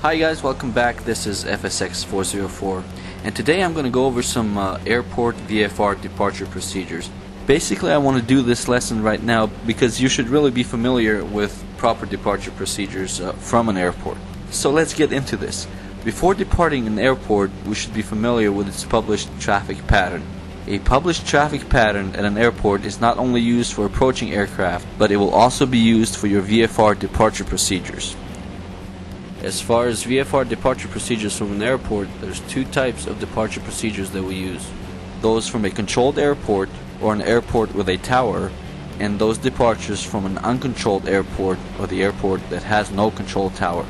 Hi guys, welcome back. This is FSX404 and today I'm going to go over some airport VFR departure procedures. Basically I want to do this lesson right now because you should really be familiar with proper departure procedures from an airport. So let's get into this. Before departing an airport, we should be familiar with its published traffic pattern. A published traffic pattern at an airport is not only used for approaching aircraft, but it will also be used for your VFR departure procedures. As far as VFR departure procedures from an airport, there's two types of departure procedures that we use. Those from a controlled airport or an airport with a tower, and those departures from an uncontrolled airport or the airport that has no control tower.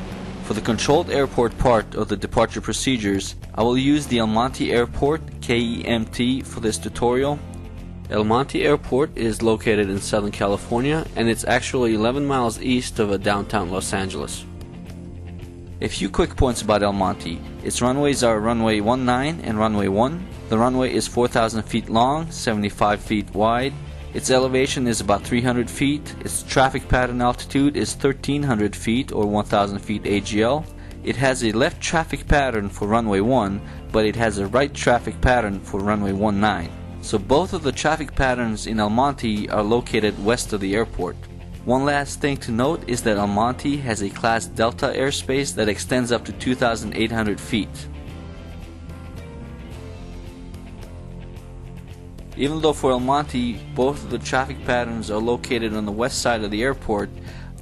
For the controlled airport part of the departure procedures, I will use the El Monte Airport, KEMT, for this tutorial. El Monte Airport is located in Southern California, and it's actually 11 miles east of downtown Los Angeles. A few quick points about El Monte. Its runways are runway 19 and runway 1. The runway is 4,000 feet long, 75 feet wide. Its elevation is about 300 feet. Its traffic pattern altitude is 1,300 feet or 1,000 feet AGL. It has a left traffic pattern for runway 1, but it has a right traffic pattern for runway 19. So both of the traffic patterns in El Monte are located west of the airport. One last thing to note is that El Monte has a Class Delta airspace that extends up to 2,800 feet. Even though for El Monte both of the traffic patterns are located on the west side of the airport,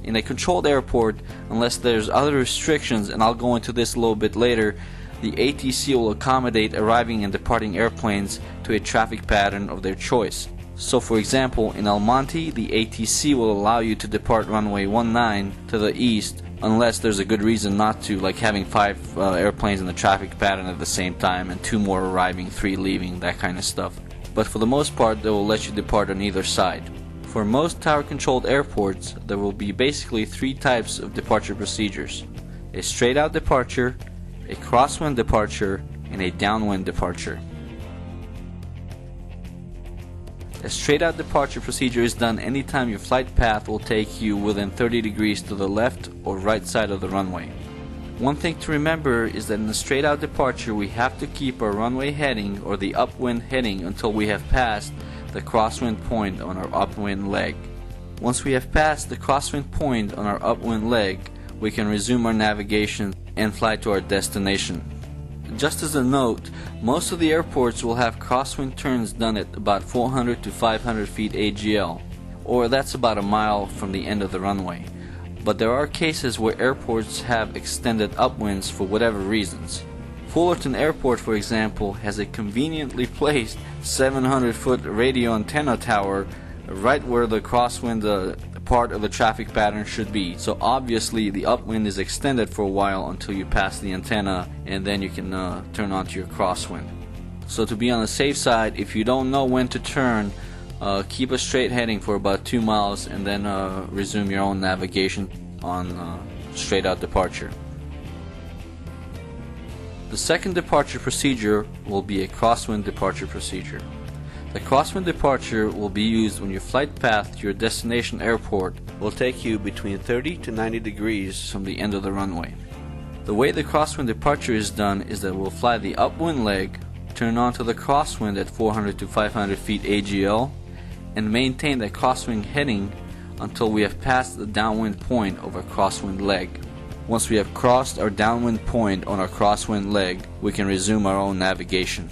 in a controlled airport, unless there's other restrictions, and I'll go into this a little bit later, the ATC will accommodate arriving and departing airplanes to a traffic pattern of their choice. So for example, in El Monte, the ATC will allow you to depart runway 19 to the east unless there's a good reason not to, like having 5 airplanes in the traffic pattern at the same time and 2 more arriving, 3 leaving, that kind of stuff. But for the most part, they will let you depart on either side. For most tower-controlled airports, there will be basically 3 types of departure procedures: a straight-out departure, a crosswind departure, and a downwind departure. A straight-out departure procedure is done anytime your flight path will take you within 30 degrees to the left or right side of the runway. One thing to remember is that in a straight-out departure we have to keep our runway heading or the upwind heading until we have passed the crosswind point on our upwind leg. Once we have passed the crosswind point on our upwind leg, we can resume our navigation and fly to our destination. Just as a note, most of the airports will have crosswind turns done at about 400 to 500 feet AGL, or that's about a mile from the end of the runway. But there are cases where airports have extended upwinds for whatever reasons. Fullerton Airport, for example, has a conveniently placed 700-foot radio antenna tower right where the crosswind part of the traffic pattern should be. So obviously the upwind is extended for a while until you pass the antenna, and then you can turn onto your crosswind. So to be on the safe side, if you don't know when to turn, keep a straight heading for about 2 miles and then resume your own navigation on straight out departure. The second departure procedure will be a crosswind departure procedure. The crosswind departure will be used when your flight path to your destination airport will take you between 30 to 90 degrees from the end of the runway. The way the crosswind departure is done is that we'll fly the upwind leg, turn onto the crosswind at 400 to 500 feet AGL, and maintain that crosswind heading until we have passed the downwind point of our crosswind leg. Once we have crossed our downwind point on our crosswind leg, we can resume our own navigation.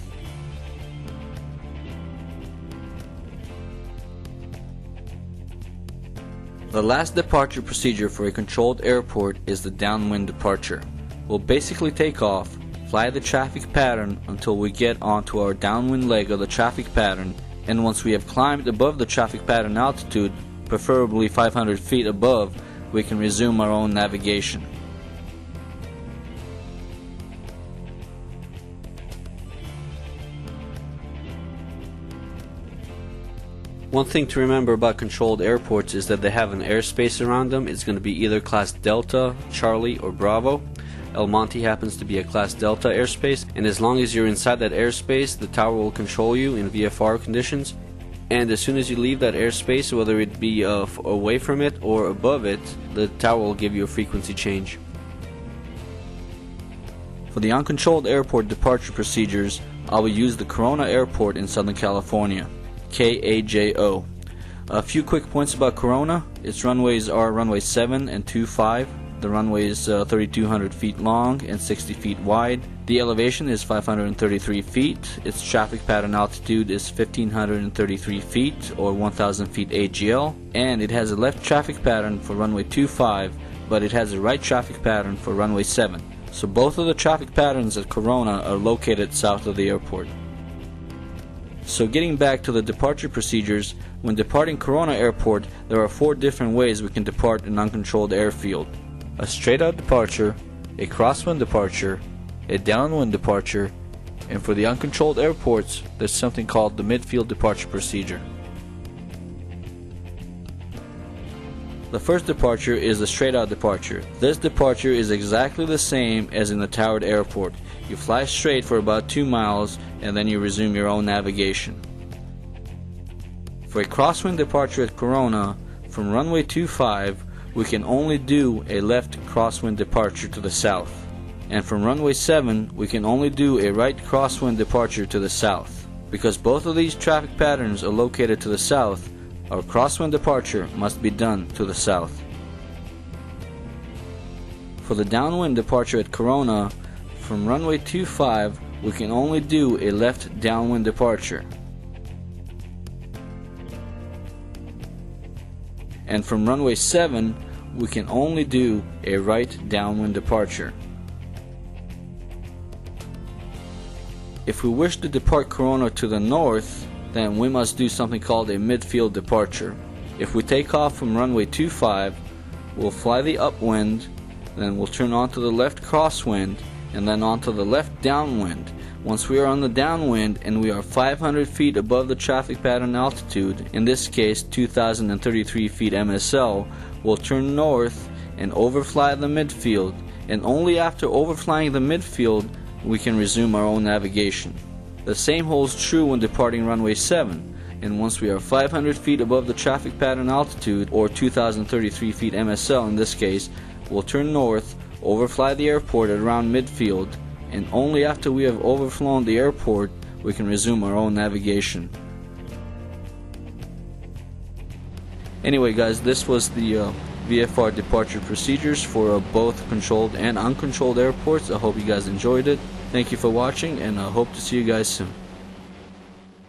The last departure procedure for a controlled airport is the downwind departure. We'll basically take off, fly the traffic pattern until we get onto our downwind leg of the traffic pattern, and once we have climbed above the traffic pattern altitude, preferably 500 feet above, we can resume our own navigation. One thing to remember about controlled airports is that they have an airspace around them. It's going to be either Class Delta, Charlie, or Bravo. El Monte happens to be a Class Delta airspace, and as long as you're inside that airspace, the tower will control you in VFR conditions. And as soon as you leave that airspace, whether it be away from it or above it, the tower will give you a frequency change. For the uncontrolled airport departure procedures, I will use the Corona Airport in Southern California, KAJO. A few quick points about Corona. Its runways are runway 7 and 25. The runway is 3,200 feet long and 60 feet wide. The elevation is 533 feet. Its traffic pattern altitude is 1,533 feet or 1,000 feet AGL. And it has a left traffic pattern for runway 25, but it has a right traffic pattern for runway 7. So both of the traffic patterns at Corona are located south of the airport. So getting back to the departure procedures, when departing Corona Airport, there are 4 different ways we can depart an uncontrolled airfield. A straight-out departure, a crosswind departure, a downwind departure, and for the uncontrolled airports, there's something called the midfield departure procedure. The first departure is a straight-out departure. This departure is exactly the same as in the towered airport. You fly straight for about 2 miles and then you resume your own navigation. For a crosswind departure at Corona, from runway 25, we can only do a left crosswind departure to the south. And from runway 7, we can only do a right crosswind departure to the south. Because both of these traffic patterns are located to the south, our crosswind departure must be done to the south. For the downwind departure at Corona, from runway 25, we can only do a left downwind departure. And from runway 7, we can only do a right downwind departure. If we wish to depart Corona to the north, then we must do something called a midfield departure. If we take off from runway 25, we'll fly the upwind, then we'll turn onto the left crosswind, and then onto the left downwind. Once we are on the downwind and we are 500 feet above the traffic pattern altitude, in this case 2,033 feet MSL, we'll turn north and overfly the midfield, and only after overflying the midfield we can resume our own navigation. The same holds true when departing runway 7, and once we are 500 feet above the traffic pattern altitude, or 2,033 feet MSL in this case, we'll turn north, overfly the airport at around midfield, and only after we have overflown the airport we can resume our own navigation. Anyway guys, this was the VFR departure procedures for both controlled and uncontrolled airports. I hope you guys enjoyed it. Thank you for watching, and I hope to see you guys soon.